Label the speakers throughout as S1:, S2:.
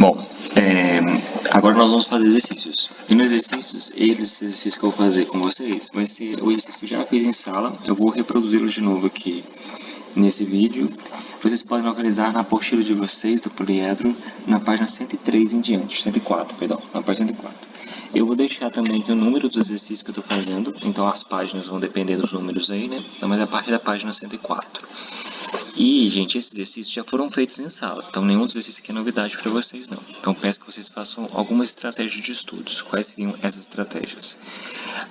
S1: Bom, agora nós vamos fazer exercícios. E nos exercícios, esses exercícios que eu vou fazer com vocês, vai ser o exercício que eu já fiz em sala. Eu vou reproduzi-los de novo aqui nesse vídeo. Vocês podem localizar na apostila de vocês, do poliedro, na página 103 em diante, 104, perdão, na página 104. Eu vou deixar também aqui o número dos exercícios que eu estou fazendo, então as páginas vão depender dos números aí, né? Mas é a partir da página 104. E, gente, esses exercícios já foram feitos em sala, então nenhum dos exercícios aqui é novidade para vocês, não. Então, peço que vocês façam algumas estratégias de estudos. Quais seriam essas estratégias?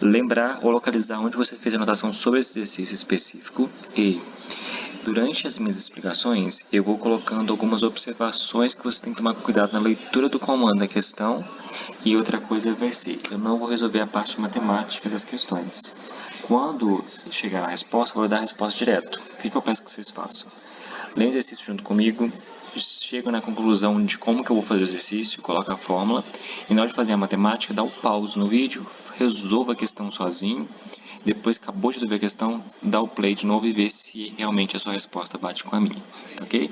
S1: Lembrar ou localizar onde você fez a anotação sobre esse exercício específico e, durante as minhas explicações, eu vou colocando algumas observações que você tem que tomar cuidado na leitura do comando da questão. E outra coisa vai ser, eu não vou resolver a parte matemática das questões. Quando chegar na resposta, eu vou dar a resposta direto. O que eu peço que vocês façam? Leia o exercício junto comigo, chega na conclusão de como que eu vou fazer o exercício, coloca a fórmula, e na hora de fazer a matemática, dá um pause no vídeo, resolva a questão sozinho, depois que acabou de resolver a questão, dá o play de novo e vê se realmente a sua resposta bate com a minha, ok?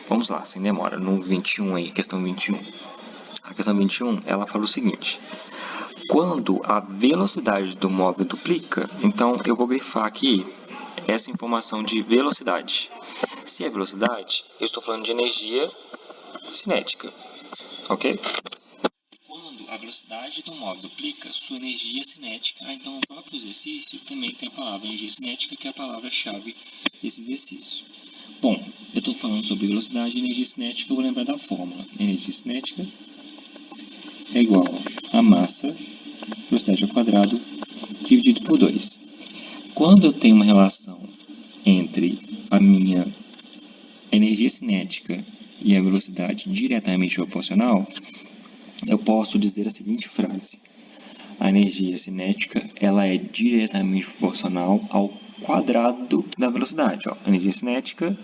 S1: Vamos lá, sem demora, no 21 aí, questão 21. A questão 21, ela fala o seguinte: quando a velocidade do móvel duplica, então eu vou grifar aqui essa informação de velocidade. Se é velocidade, eu estou falando de energia cinética, ok? Quando a velocidade do móvel duplica, sua energia cinética, então o próprio exercício também tem a palavra energia cinética, que é a palavra-chave desse exercício. Bom, eu estou falando sobre velocidade e energia cinética, eu vou lembrar da fórmula. Energia cinética é igual a massa, velocidade ao quadrado, dividido por 2. Quando eu tenho uma relação entre a minha energia cinética e a velocidade diretamente proporcional, eu posso dizer a seguinte frase: a energia cinética ela é diretamente proporcional ao quadrado da velocidade. A energia cinética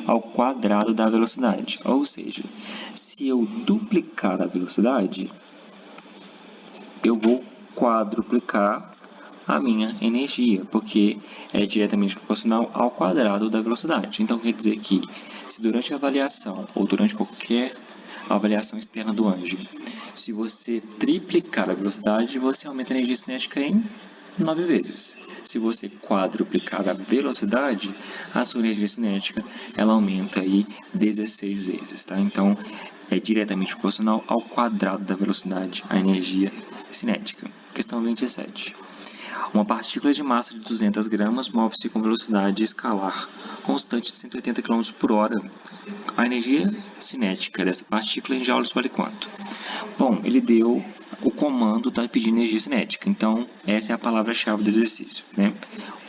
S1: ao quadrado da velocidade. Ou seja, se eu duplicar a velocidade, eu vou quadruplicar a minha energia, porque é diretamente proporcional ao quadrado da velocidade. Então, quer dizer que, se durante a avaliação, ou durante qualquer avaliação externa do ângulo, se você triplicar a velocidade, você aumenta a energia cinética em 9 vezes. Se você quadruplicar a velocidade, a sua energia cinética ela aumenta aí 16 vezes, tá? Então, é diretamente proporcional ao quadrado da velocidade, a energia cinética. Questão 27. Uma partícula de massa de 200 gramas move-se com velocidade escalar constante de 180 km por hora. A energia cinética dessa partícula em joules vale quanto? Bom, ele deu o comando, está pedindo energia cinética, então essa é a palavra-chave do exercício, né?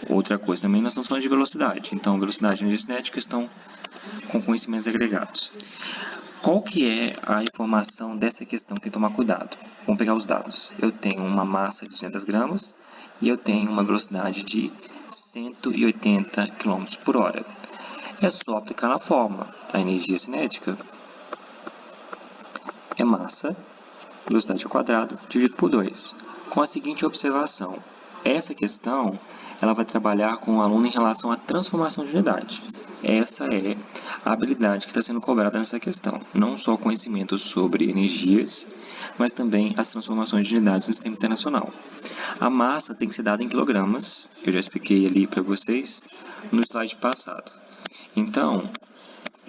S1: Outra coisa também, nós estamos falando de velocidade, então velocidade e energia cinética estão com conhecimentos agregados. Qual que é a informação dessa questão que tem que tomar cuidado? Vamos pegar os dados. Eu tenho uma massa de 200 gramas e eu tenho uma velocidade de 180 km por hora. É só aplicar na fórmula. A energia cinética é massa, velocidade ao quadrado, dividido por 2. Com a seguinte observação: essa questão ela vai trabalhar com o aluno em relação à transformação de unidade. Essa é a habilidade que está sendo cobrada nessa questão. Não só conhecimento sobre energias, mas também as transformações de unidades no sistema internacional. A massa tem que ser dada em quilogramas, eu já expliquei ali para vocês no slide passado. Então,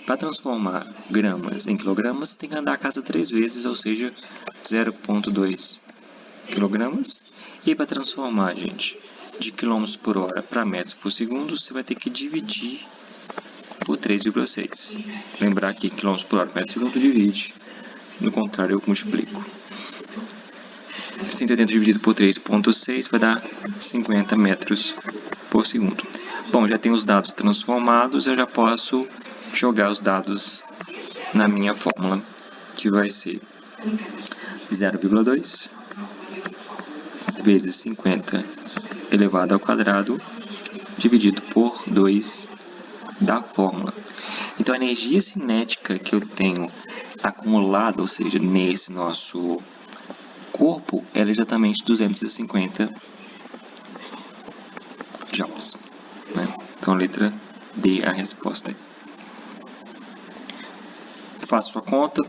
S1: para transformar gramas em quilogramas, tem que andar a casa 3 vezes, ou seja, 0,2 quilogramas. E para transformar, gente, de quilômetros por hora para metros por segundo, você vai ter que dividir por 3,6. Lembrar que quilômetros por hora por metro por segundo divide, no contrário eu multiplico. 180 dividido por 3,6 vai dar 50 metros por segundo. Bom, já tenho os dados transformados, eu já posso jogar os dados na minha fórmula, que vai ser 0,2 vezes 50 elevado ao quadrado dividido por 2 da fórmula. Então, a energia cinética que eu tenho acumulada, ou seja, nesse nosso corpo, ela é exatamente 250 joules. Né? Então, letra D é a resposta. Faça sua conta,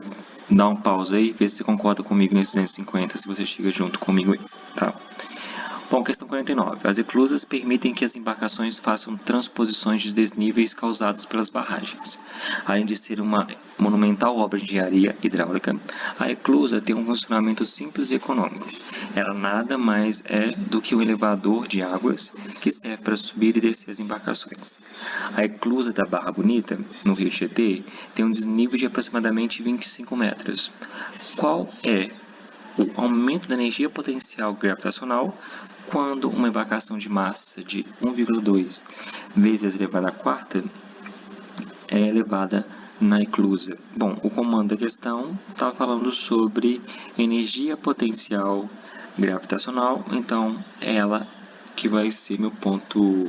S1: dá um pause aí, vê se você concorda comigo nesse 250, se você chega junto comigo aí, tá? Bom, questão 49. As eclusas permitem que as embarcações façam transposições de desníveis causados pelas barragens. Além de ser uma monumental obra de engenharia hidráulica, a eclusa tem um funcionamento simples e econômico. Ela nada mais é do que um elevador de águas que serve para subir e descer as embarcações. A eclusa da Barra Bonita, no Rio Tietê, tem um desnível de aproximadamente 25 metros. Qual é o aumento da energia potencial gravitacional quando uma embarcação de massa de 1,2 vezes elevada à quarta é elevada na eclusa? Bom, o comando da questão está falando sobre energia potencial gravitacional, então é ela que vai ser meu ponto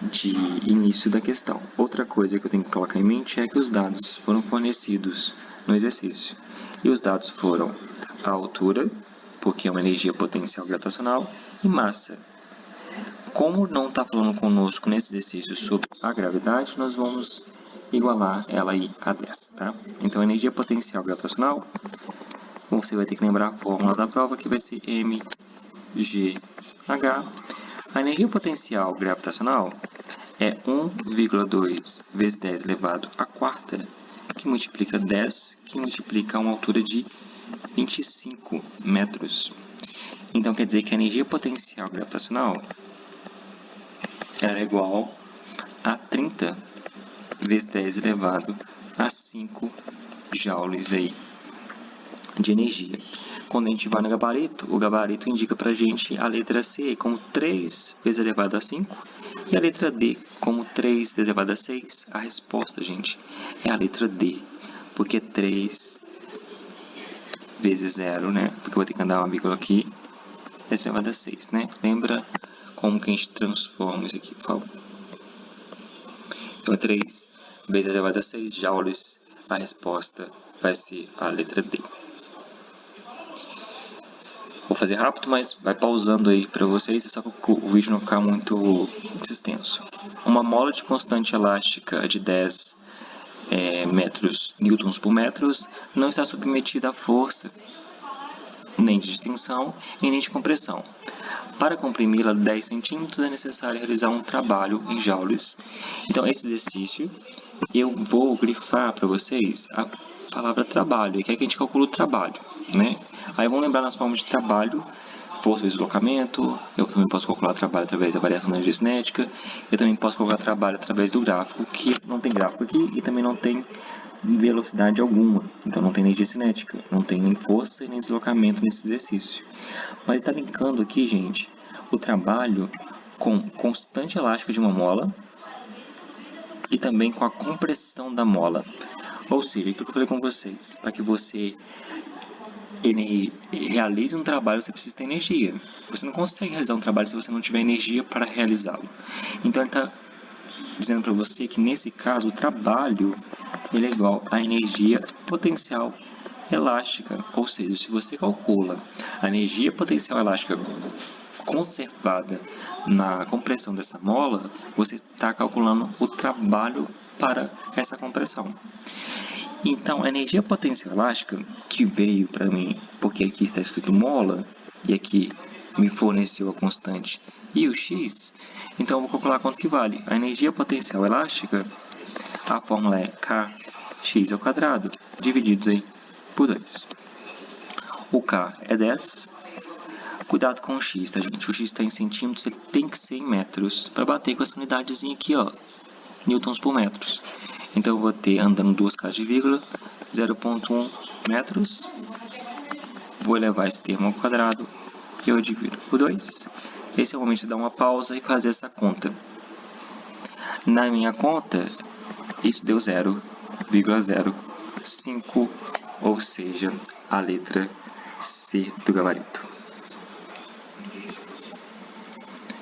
S1: de início da questão. Outra coisa que eu tenho que colocar em mente é que os dados foram fornecidos no exercício. E os dados foram a altura, porque é uma energia potencial gravitacional, e massa. Como não está falando conosco nesse exercício sobre a gravidade, nós vamos igualar ela aí a 10, tá? Então, a energia potencial gravitacional, você vai ter que lembrar a fórmula da prova, que vai ser mgh. A energia potencial gravitacional é 1,2 vezes 10 elevado à quarta, que multiplica 10, que multiplica uma altura de 25 metros. Então, quer dizer que a energia potencial gravitacional é igual a 30 vezes 10 elevado a 5 joules aí de energia. Quando a gente vai no gabarito, o gabarito indica para a gente a letra C como 3 vezes elevado a 5 e a letra D como 3 vezes elevado a 6. A resposta, gente, é a letra D, porque 3 vezes 0, né? Porque eu vou ter que andar uma vírgula aqui, 10 elevado a 6, né? Lembra como que a gente transforma isso aqui, por favor? Então, 3 vezes elevado a 6 joules, a resposta vai ser a letra D. Vou fazer rápido, mas vai pausando aí para vocês, só para o vídeo não ficar muito extenso. Uma mola de constante elástica de 10 metros newtons por metro não está submetida à força nem de distensão e nem de compressão. Para comprimi-la 10 centímetros é necessário realizar um trabalho em joules. Então, esse exercício eu vou grifar para vocês a palavra trabalho, que é que a gente calcula o trabalho, né? Aí vamos lembrar nas formas de trabalho, força vezes deslocamento, eu também posso calcular trabalho através da variação da energia cinética, eu também posso calcular trabalho através do gráfico, que não tem gráfico aqui e também não tem velocidade alguma, então não tem energia cinética, não tem nem força e nem deslocamento nesse exercício. Mas ele está linkando aqui, gente, o trabalho com constante elástica de uma mola e também com a compressão da mola. Ou seja, aquilo que eu falei com vocês, para que você realize um trabalho, você precisa ter energia. Você não consegue realizar um trabalho se você não tiver energia para realizá-lo. Então, ele está dizendo para você que, nesse caso, o trabalho ele é igual à energia potencial elástica. Ou seja, se você calcula a energia potencial elástica conservada na compressão dessa mola, você está calculando o trabalho para essa compressão. Então, a energia potencial elástica que veio para mim, porque aqui está escrito mola, e aqui me forneceu a constante e o x, então eu vou calcular quanto que vale. A energia potencial elástica, a fórmula é kx ao quadrado, divididos aí por 2. O k é 10. Cuidado com o x, tá, gente? O x está em centímetros, ele tem que ser em metros, para bater com essa unidadezinha aqui, ó, newtons por metros. Então, eu vou ter, andando duas casas de vírgula, 0,1 metros. Vou elevar esse termo ao quadrado e eu divido por 2. Esse é o momento de dar uma pausa e fazer essa conta. Na minha conta, isso deu 0,05, ou seja, a letra C do gabarito.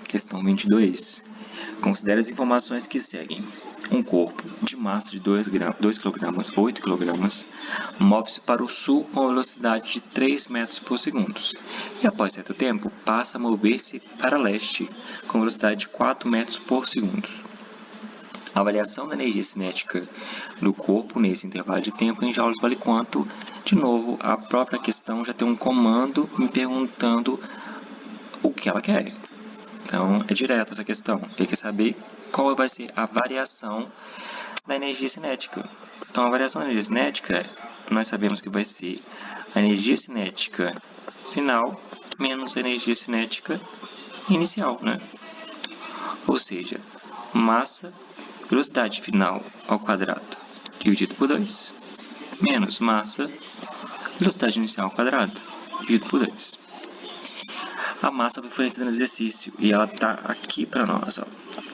S1: Questão 22. Considere as informações que seguem. Um corpo de massa de 2 kg, 8 kg, move-se para o sul com velocidade de 3 metros por segundo. E após certo tempo, passa a mover-se para leste com velocidade de 4 metros por segundo. A variação da energia cinética do corpo nesse intervalo de tempo em joules vale quanto? De novo, a própria questão já tem um comando me perguntando o que ela quer. Então, é direto essa questão. Ele quer saber qual vai ser a variação da energia cinética. Então, a variação da energia cinética, nós sabemos que vai ser a energia cinética final menos a energia cinética inicial, né? Ou seja, massa, velocidade final ao quadrado dividido por 2, menos massa, velocidade inicial ao quadrado dividido por 2. A massa foi fornecida no exercício e ela está aqui para nós. Ó.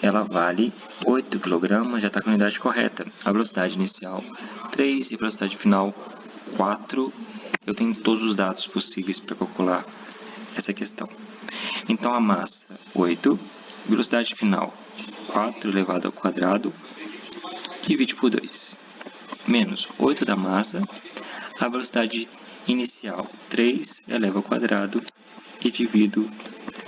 S1: Ela vale 8 kg, já está com a unidade correta. A velocidade inicial 3 e a velocidade final 4. Eu tenho todos os dados possíveis para calcular essa questão. Então, a massa 8, velocidade final 4 elevado ao quadrado, divide por 2. Menos 8 da massa, a velocidade inicial 3 eleva ao quadrado e divido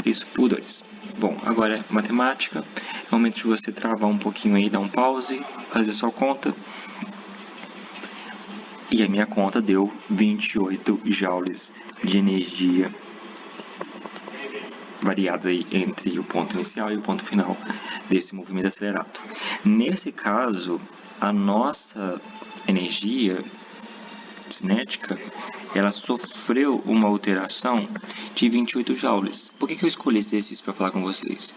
S1: isso por 2. Bom, agora é matemática. É o momento de você travar um pouquinho aí, dar um pause, fazer sua conta. E a minha conta deu 28 joules de energia variada aí entre o ponto inicial e o ponto final desse movimento acelerado. Nesse caso, a nossa energia cinética, ela sofreu uma alteração de 28 joules. Por que eu escolhi esse exercício para falar com vocês?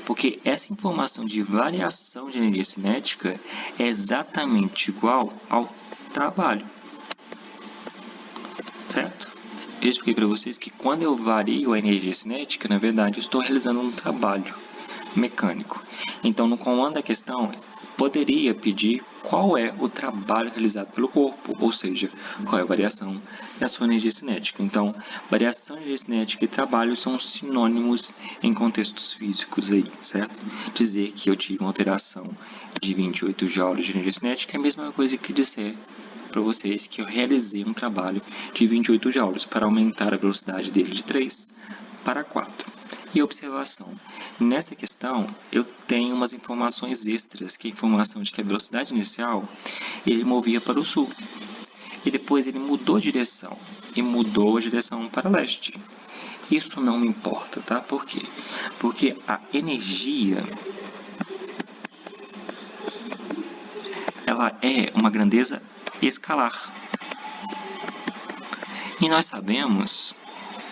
S1: Porque essa informação de variação de energia cinética é exatamente igual ao trabalho. Certo? Eu expliquei para vocês que quando eu vario a energia cinética, na verdade, eu estou realizando um trabalho mecânico. Então, no comando da questão, poderia pedir qual é o trabalho realizado pelo corpo, ou seja, qual é a variação da sua energia cinética. Então, variação de energia cinética e trabalho são sinônimos em contextos físicos aí, certo? Dizer que eu tive uma alteração de 28 joules de energia cinética é a mesma coisa que dizer para vocês que eu realizei um trabalho de 28 joules para aumentar a velocidade dele de 3 para 4. E observação, nessa questão eu tenho umas informações extras, que é a informação de que a velocidade inicial ele movia para o sul. E depois ele mudou a direção, e mudou a direção para leste. Isso não me importa, tá? Por quê? Porque a energia ela é uma grandeza escalar. E nós sabemos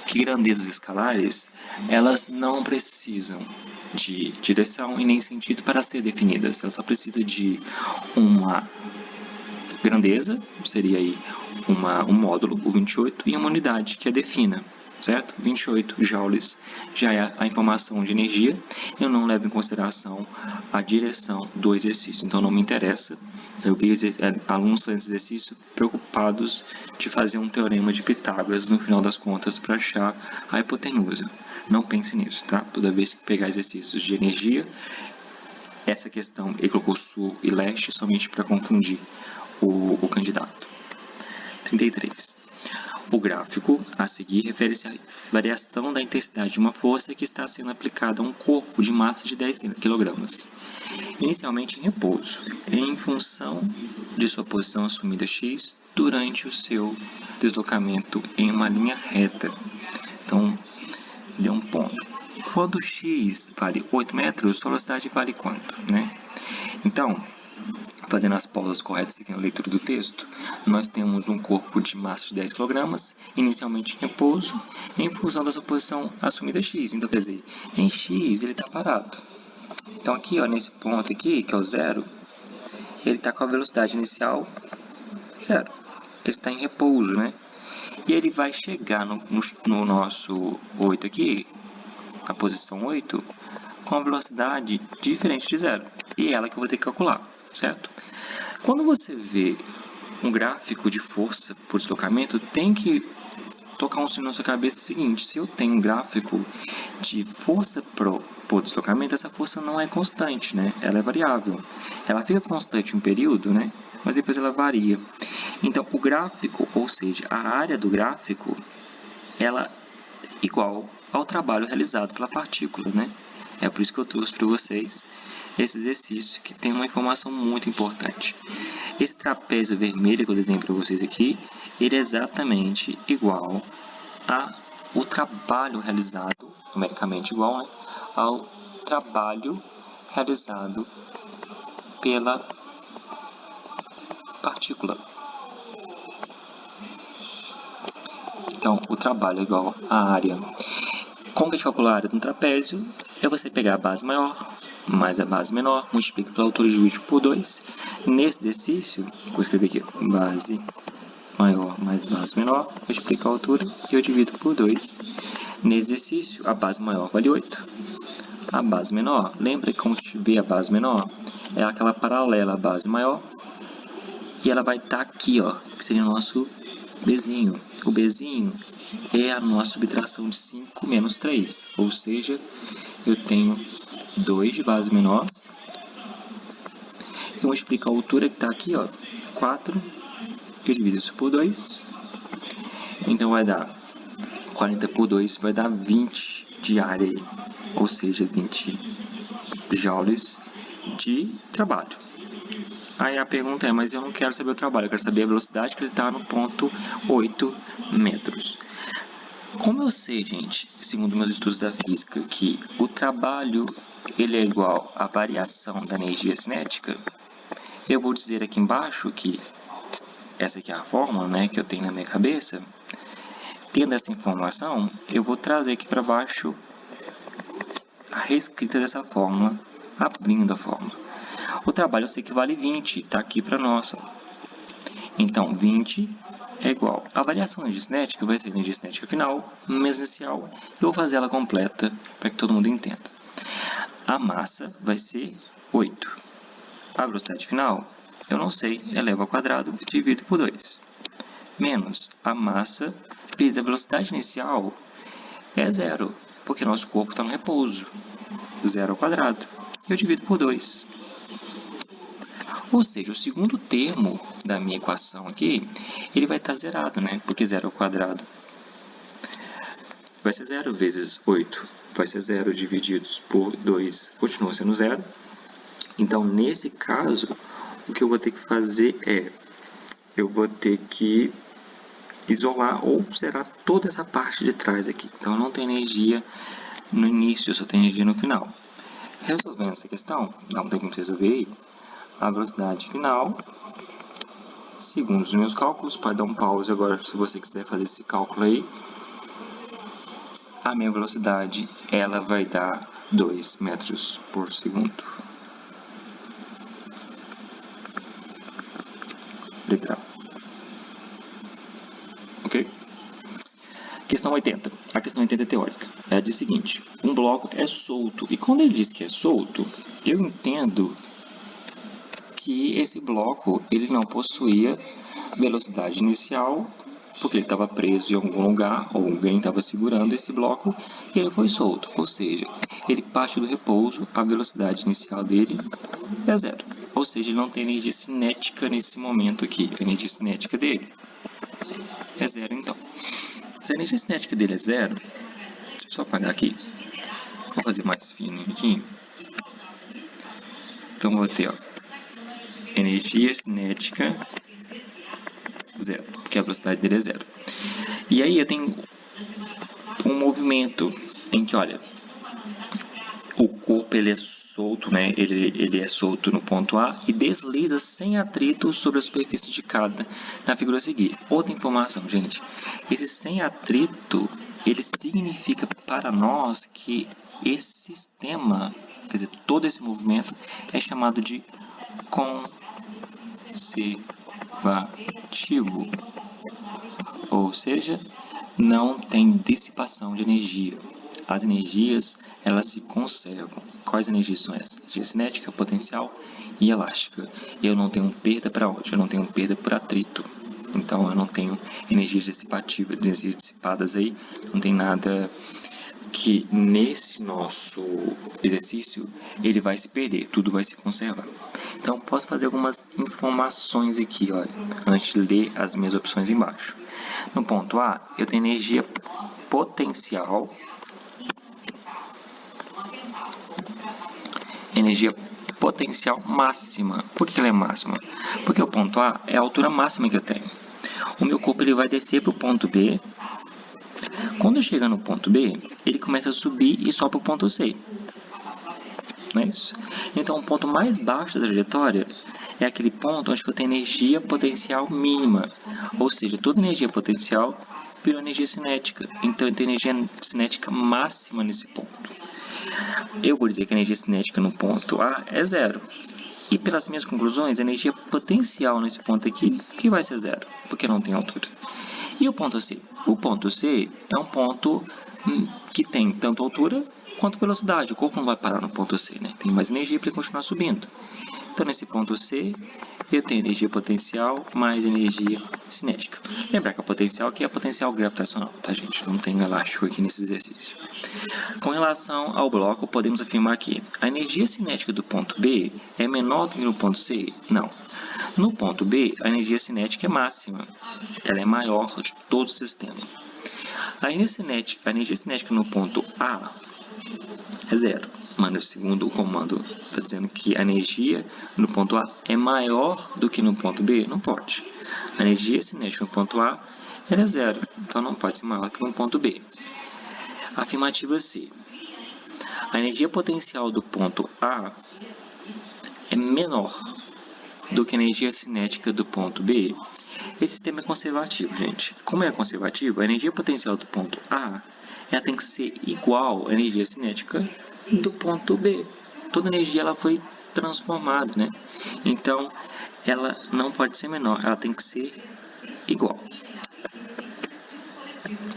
S1: que grandezas escalares, elas não precisam de direção e nem sentido para ser definidas. Ela só precisa de uma grandeza, seria aí um módulo, o 28, e uma unidade que a defina, certo? 28 joules já é a informação de energia. Eu não levo em consideração a direção do exercício, então não me interessa. Eu vi alunos fazendo esse exercício preocupados de fazer um teorema de Pitágoras no final das contas para achar a hipotenusa. Não pense nisso, tá? Toda vez que pegar exercícios de energia, essa questão ele colocou sul e leste somente para confundir o candidato. 33. O gráfico a seguir refere-se à variação da intensidade de uma força que está sendo aplicada a um corpo de massa de 10 kg, inicialmente em repouso, em função de sua posição assumida x durante o seu deslocamento em uma linha reta. Então, deu um ponto. Quando x vale 8 metros, sua velocidade vale quanto, né? Então, fazendo as pausas corretas aqui na leitura do texto, nós temos um corpo de massa de 10 kg, inicialmente em repouso, em função da sua posição assumida x. Então, quer dizer, em x ele está parado. Então, aqui, ó, nesse ponto aqui, que é o 0, ele está com a velocidade inicial 0. Ele está em repouso, né? E ele vai chegar no nosso 8 aqui, a posição 8, com a velocidade diferente de 0. E é ela que eu vou ter que calcular, certo? Quando você vê um gráfico de força por deslocamento, tem que tocar um sino na sua cabeça o seguinte: se eu tenho um gráfico de força por deslocamento, essa força não é constante, né? Ela é variável. Ela fica constante um período, né? Mas depois ela varia. Então, o gráfico, ou seja, a área do gráfico, ela é igual ao trabalho realizado pela partícula, né? É por isso que eu trouxe para vocês esse exercício que tem uma informação muito importante. Esse trapézio vermelho que eu desenhei para vocês aqui, ele é exatamente igual ao trabalho realizado, numericamente igual, né, ao trabalho realizado pela partícula. Então, o trabalho é igual à área. Como que a gente calcula a área de um trapézio? É você pegar a base maior mais a base menor, multiplica pela altura e divide por 2. Nesse exercício, vou escrever aqui, base maior mais base menor, multiplica a altura e eu divido por 2. Nesse exercício, a base maior vale 8. A base menor, lembra que como a gente vê a base menor? É aquela paralela à base maior. E ela vai estar aqui, ó, que seria o nosso Bzinho. O Bzinho é a nossa subtração de 5 menos 3. Ou seja, eu tenho 2 de base menor. Eu vou explicar a altura que está aqui, ó, 4. Eu divido isso por 2. Então vai dar 40 por 2, vai dar 20 de área. Ou seja, 20 joules de trabalho. Aí a pergunta é, mas eu não quero saber o trabalho, eu quero saber a velocidade que ele está no ponto 8 metros. Como eu sei, gente, segundo meus estudos da física, que o trabalho ele é igual à variação da energia cinética, eu vou dizer aqui embaixo que essa aqui é a fórmula, né, que eu tenho na minha cabeça. Tendo essa informação, eu vou trazer aqui para baixo a reescrita dessa fórmula, abrindo a fórmula. O trabalho eu sei que vale 20, está aqui para nós. Então, 20 é igual. A variação da energia cinética vai ser a energia cinética final, menos inicial. Eu vou fazer ela completa para que todo mundo entenda. A massa vai ser 8. A velocidade final, eu não sei, eleva ao quadrado, divido por 2. Menos a massa vezes a velocidade inicial é 0, porque nosso corpo está no repouso. 0 ao quadrado. Eu divido por 2. Ou seja, o segundo termo da minha equação aqui, ele vai estar zerado, né? Porque 0 ao quadrado vai ser 0 vezes 8. Vai ser 0 divididos por 2, continua sendo 0. Então, nesse caso, o que eu vou ter que fazer é, eu vou ter que isolar ou zerar toda essa parte de trás aqui. Então, eu não tenho energia no início, eu só tenho energia no final. Resolvendo essa questão, dá um tempo para vocês resolver aí. A velocidade final, segundo os meus cálculos, pode dar um pause agora se você quiser fazer esse cálculo aí. A minha velocidade, ela vai dar 2 metros por segundo. Literal. Ok? Questão 80. A questão 80 é teórica. Ela diz o seguinte, um bloco é solto. E quando ele diz que é solto, eu entendo que esse bloco ele não possuía velocidade inicial, porque ele estava preso em algum lugar, ou alguém estava segurando esse bloco, e ele foi solto. Ou seja, ele parte do repouso, a velocidade inicial dele é 0. Ou seja, ele não tem energia cinética nesse momento aqui. A energia cinética dele é 0, então. Se a energia cinética dele é 0, deixa eu só apagar aqui. Vou fazer mais fino aqui. Então, vou ter, ó, energia cinética 0, porque a velocidade dele é 0. E aí eu tenho um movimento em que, olha, o corpo ele é solto, né? Ele é solto no ponto A e desliza sem atrito sobre a superfície indicada na figura a seguir. Outra informação, gente, esse sem atrito, ele significa para nós que esse sistema, quer dizer, todo esse movimento é chamado de conservativo, ou seja, não tem dissipação de energia. As energias, elas se conservam. Quais energias são essas? Energia cinética, potencial e elástica. Eu não tenho perda para onde? Eu não tenho perda por atrito. Então, eu não tenho energias dissipativas, energias dissipadas aí. Não tem nada que nesse nosso exercício ele vai se perder, tudo vai se conservar. Então, posso fazer algumas informações aqui, olha, antes de ler as minhas opções embaixo. No ponto A, eu tenho energia potencial energia potencial máxima. Por que ela é máxima? Porque o ponto A é a altura máxima que eu tenho. O meu corpo ele vai descer para o ponto B. Quando eu chegar no ponto B, ele começa a subir e sobe para o ponto C. Não é isso? Então, o ponto mais baixo da trajetória é aquele ponto onde eu tenho energia potencial mínima. Ou seja, toda energia potencial virou energia cinética. Então, eu tenho energia cinética máxima nesse ponto. Eu vou dizer que a energia cinética no ponto A é zero. E pelas minhas conclusões, a energia potencial nesse ponto aqui que vai ser zero, porque não tem altura. E o ponto C? O ponto C é um ponto que tem tanto altura quanto velocidade. O corpo não vai parar no ponto C, né? Tem mais energia para ele continuar subindo. Então, nesse ponto C, eu tenho energia potencial mais energia cinética. Lembrar que a potencial aqui é a potencial gravitacional, tá, gente? Não tem elástico aqui nesse exercício. Com relação ao bloco, podemos afirmar que a energia cinética do ponto B é menor do que no ponto C? Não. No ponto B, a energia cinética é máxima. Ela é maior de todo o sistema. A energia cinética no ponto A é zero. Mas no segundo comando está dizendo que a energia no ponto A é maior do que no ponto B? Não pode. A energia cinética no ponto A ela é zero, então não pode ser maior que no ponto B. Afirmativa C. A energia potencial do ponto A é menor do que a energia cinética do ponto B. Esse sistema é conservativo, gente. Como é conservativo, a energia potencial do ponto A ela tem que ser igual à energia cinética do ponto B. Toda energia ela foi transformada, né? Então, ela não pode ser menor, ela tem que ser igual.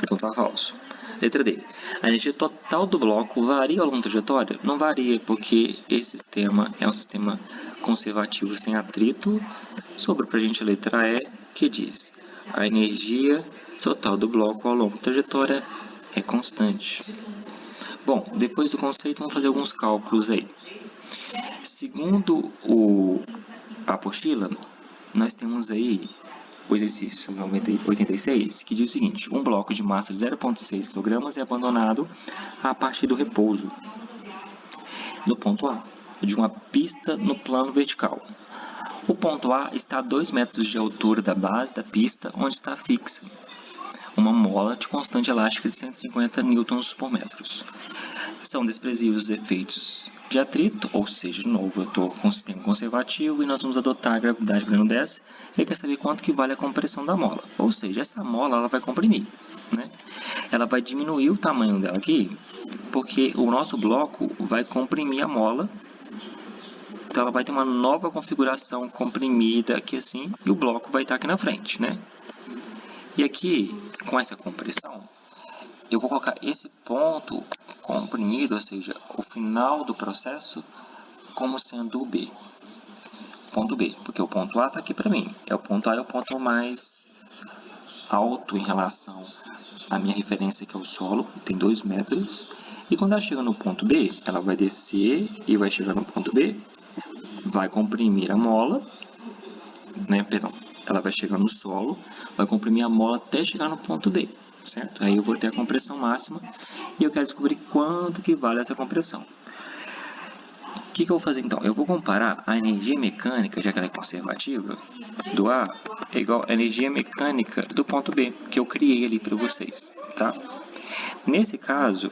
S1: Então, está falso. Letra D. A energia total do bloco varia ao longo da trajetória? Não varia, porque esse sistema é um sistema conservativo sem atrito. Sobra para a gente a letra E, que diz: a energia total do bloco ao longo da trajetória é constante. Bom, depois do conceito, vamos fazer alguns cálculos aí. Segundo a apostila, nós temos aí o exercício 86, que diz o seguinte: um bloco de massa de 0,6 kg é abandonado a partir do repouso no ponto A, de uma pista no plano vertical. O ponto A está a 2 metros de altura da base da pista, onde está fixa uma mola de constante elástica de 150 newtons por metro. São desprezíveis os efeitos de atrito, ou seja, de novo, eu estou com um sistema conservativo e nós vamos adotar a gravidade valendo 10 e quer saber quanto que vale a compressão da mola. Ou seja, essa mola ela vai comprimir, né? Ela vai diminuir o tamanho dela aqui, porque o nosso bloco vai comprimir a mola. Então, ela vai ter uma nova configuração comprimida aqui assim, e o bloco vai estar aqui na frente, né? E aqui, com essa compressão, eu vou colocar esse ponto comprimido, ou seja, o final do processo, como sendo o B. Ponto B, porque o ponto A está aqui para mim. O ponto A é o ponto mais alto em relação à minha referência, que é o solo, tem 2 metros. E quando ela chega no ponto B, ela vai descer e vai chegar no ponto B, vai comprimir a mola, né, perdão, ela vai chegar no solo, vai comprimir a mola até chegar no ponto B, certo? Aí eu vou ter a compressão máxima e eu quero descobrir quanto que vale essa compressão. O que eu vou fazer então? Eu vou comparar a energia mecânica, já que ela é conservativa, do A é igual à energia mecânica do ponto B, que eu criei ali para vocês, tá? Nesse caso,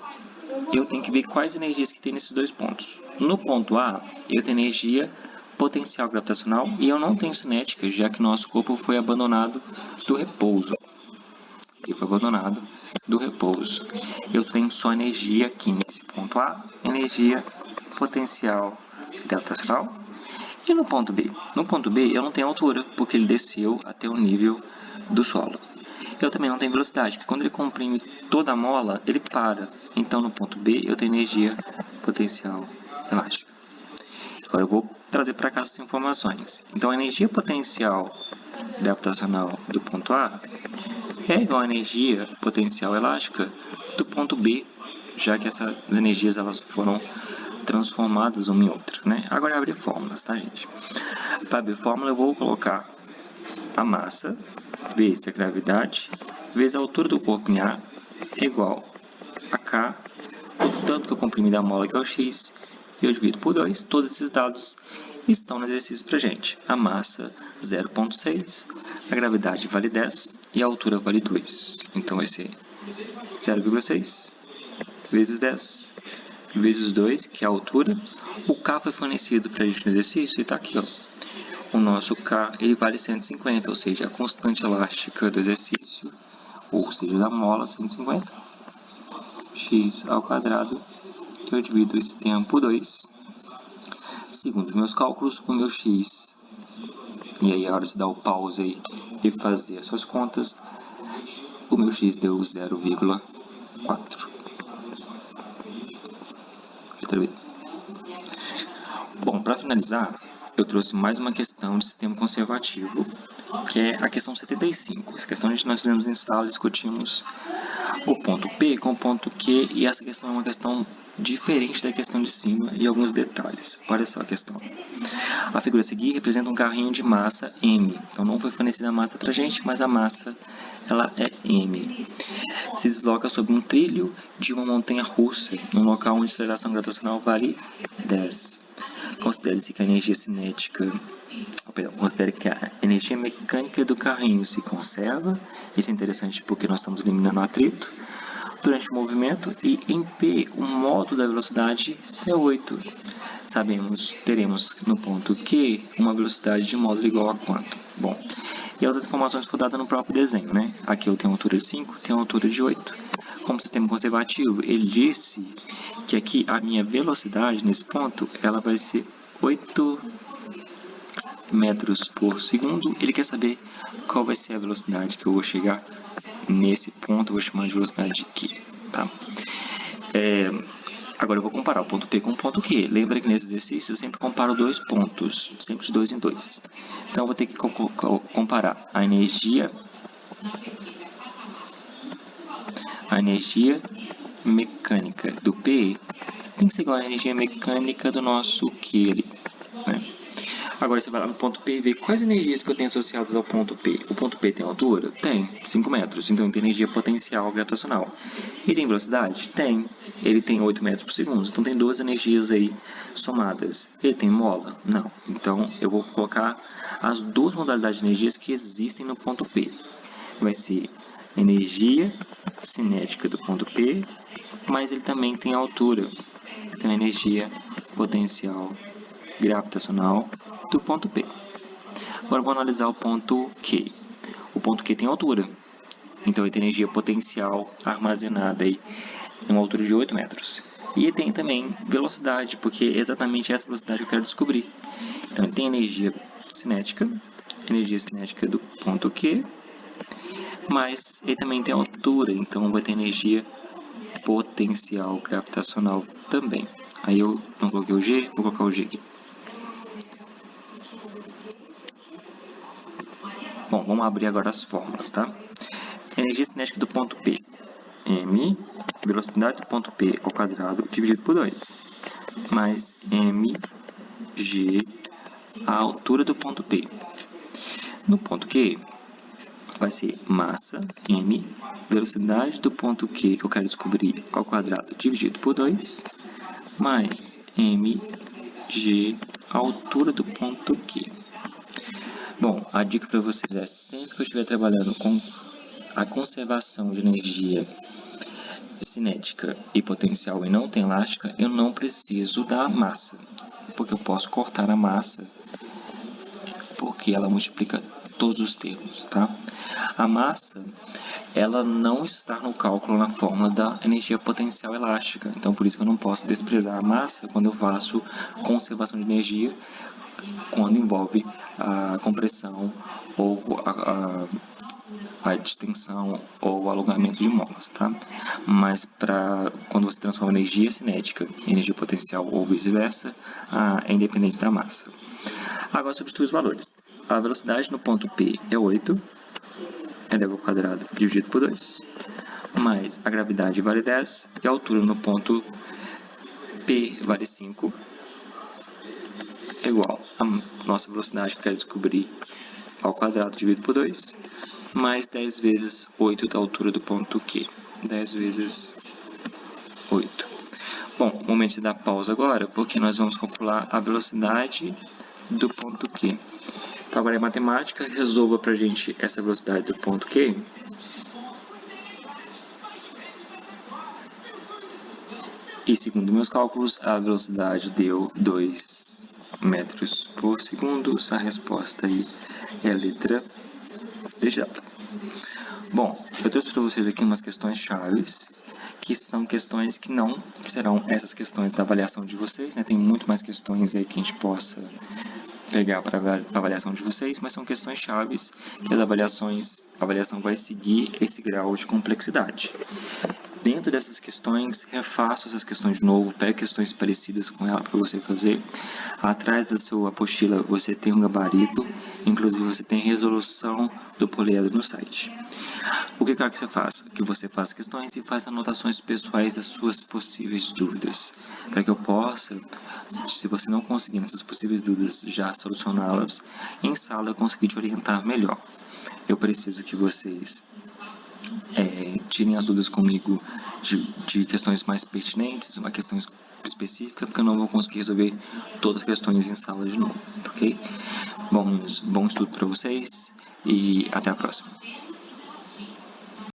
S1: eu tenho que ver quais energias que tem nesses dois pontos. No ponto A, eu tenho energia potencial gravitacional e eu não tenho cinética, já que nosso corpo foi abandonado do repouso. Ele foi abandonado do repouso. Eu tenho só energia aqui nesse ponto A, energia potencial gravitacional. E no ponto B? No ponto B eu não tenho altura, porque ele desceu até o nível do solo. Eu também não tenho velocidade, porque quando ele comprime toda a mola, ele para. Então no ponto B eu tenho energia potencial elástica. Agora eu vou trazer para cá essas informações. Então a energia potencial gravitacional do ponto A é igual à energia potencial elástica do ponto B, já que essas energias elas foram transformadas uma em outra, né? Agora eu abrir fórmulas, tá, gente? Para abrir fórmula eu vou colocar a massa vezes a gravidade vezes a altura do corpo em A é igual a K, o tanto que eu comprimi da mola, que é o X, eu divido por 2, todos esses dados estão no exercício para gente. A massa 0,6, a gravidade vale 10 e a altura vale 2. Então vai ser 0,6 vezes 10 vezes 2, que é a altura. O K foi fornecido para a gente no exercício e está aqui, ó. O nosso K ele vale 150, ou seja, a constante elástica do exercício, ou seja, da mola 150, x ao quadrado, eu divido esse termo por 2. Segundo os meus cálculos, o meu x, e aí a hora de dar o pause aí e fazer as suas contas, o meu x deu 0,4. Bom, para finalizar, eu trouxe mais uma questão de sistema conservativo, que é a questão 75. Essa questão nós fizemos em sala, discutimos o ponto P com o ponto Q, e essa questão é uma questão diferente da questão de cima e alguns detalhes. Olha só a questão. A figura a seguir representa um carrinho de massa M. Então não foi fornecida a massa para a gente, mas a massa ela é M. Se desloca sobre um trilho de uma montanha russa, num local onde a aceleração gravitacional vale 10. Considere-se que a energia cinética, considere que a energia mecânica do carrinho se conserva. Isso é interessante porque nós estamos eliminando o atrito durante o movimento, e em P o modo da velocidade é 8. Sabemos, teremos no ponto Q uma velocidade de módulo igual a quanto? Bom, e outras informações foram dadas no próprio desenho, né? Aqui eu tenho altura de 5, tenho altura de 8. Como sistema conservativo, ele disse que aqui a minha velocidade nesse ponto, ela vai ser 8 metros por segundo. Ele quer saber qual vai ser a velocidade que eu vou chegar nesse ponto, eu vou chamar de velocidade Q, tá? Agora eu vou comparar o ponto P com o ponto Q. Lembra que nesse exercício eu sempre comparo dois pontos, sempre de 2 em 2. Então eu vou ter que comparar a energia mecânica do P tem que ser igual à energia mecânica do nosso Q ali, né? Agora você vai lá no ponto P e vê quais energias que eu tenho associadas ao ponto P. O ponto P tem altura? Tem, 5 metros. Então ele tem energia potencial gravitacional. E tem velocidade? Tem. Ele tem 8 metros por segundo. Então tem duas energias aí somadas. Ele tem mola? Não. Então eu vou colocar as duas modalidades de energias que existem no ponto P. Vai ser energia cinética do ponto P, mas ele também tem altura. Então energia potencial gravitacional do ponto P. Agora vou analisar o ponto Q. O ponto Q tem altura, então ele tem energia potencial armazenada aí em uma altura de 8 metros. E tem também velocidade, porque é exatamente essa velocidade que eu quero descobrir. Então ele tem energia cinética do ponto Q, mas ele também tem altura, então vai ter energia potencial gravitacional também. Aí eu não coloquei o G, vou colocar o G aqui. Bom, vamos abrir agora as fórmulas, tá? Energia cinética do ponto P, M, velocidade do ponto P ao quadrado, dividido por 2, mais mg, a altura do ponto P. No ponto Q, vai ser massa, m, velocidade do ponto Q, que eu quero descobrir, ao quadrado, dividido por 2, mais mg, a altura do ponto Q. Bom, a dica para vocês é, sempre que eu estiver trabalhando com a conservação de energia cinética e potencial e não tem elástica, eu não preciso da massa, porque eu posso cortar a massa, porque ela multiplica todos os termos, tá? A massa, ela não está no cálculo na fórmula da energia potencial elástica, então por isso que eu não posso desprezar a massa quando eu faço conservação de energia, quando envolve a compressão ou a distensão ou o alongamento de molas, tá? Mas quando você transforma energia cinética em energia potencial ou vice-versa, é independente da massa. Agora substitui os valores. A velocidade no ponto P é 8, elevado ao quadrado dividido por 2, mais a gravidade vale 10 e a altura no ponto P vale 5, é igual a nossa velocidade que eu quero descobrir ao quadrado dividido por 2, mais 10 vezes 8 da altura do ponto Q. 10 vezes 8. Bom, momento de dar pausa agora, porque nós vamos calcular a velocidade do ponto Q. Então, agora em matemática, resolva pra gente essa velocidade do ponto Q. E segundo meus cálculos, a velocidade deu 2 metros por segundo. A resposta aí é a letra D. Bom, eu trouxe para vocês aqui umas questões chaves, que são questões que não serão essas questões da avaliação de vocês, né? Tem muito mais questões aí que a gente possa pegar para a avaliação de vocês, mas são questões chaves que a avaliação vai seguir esse grau de complexidade. Dentro dessas questões, refaço essas questões de novo, pegue questões parecidas com ela para você fazer. Atrás da sua apostila você tem um gabarito, inclusive você tem resolução do poliedro no site. O que eu quero que você faça? Que você faça questões e faça anotações pessoais das suas possíveis dúvidas, para que eu possa, se você não conseguir nessas possíveis dúvidas já solucioná-las, em sala eu conseguir te orientar melhor. Eu preciso que vocês tirem as dúvidas comigo de questões mais pertinentes, uma questão específica, porque eu não vou conseguir resolver todas as questões em sala de novo, ok? Bom, meninos, bom estudo para vocês e até a próxima.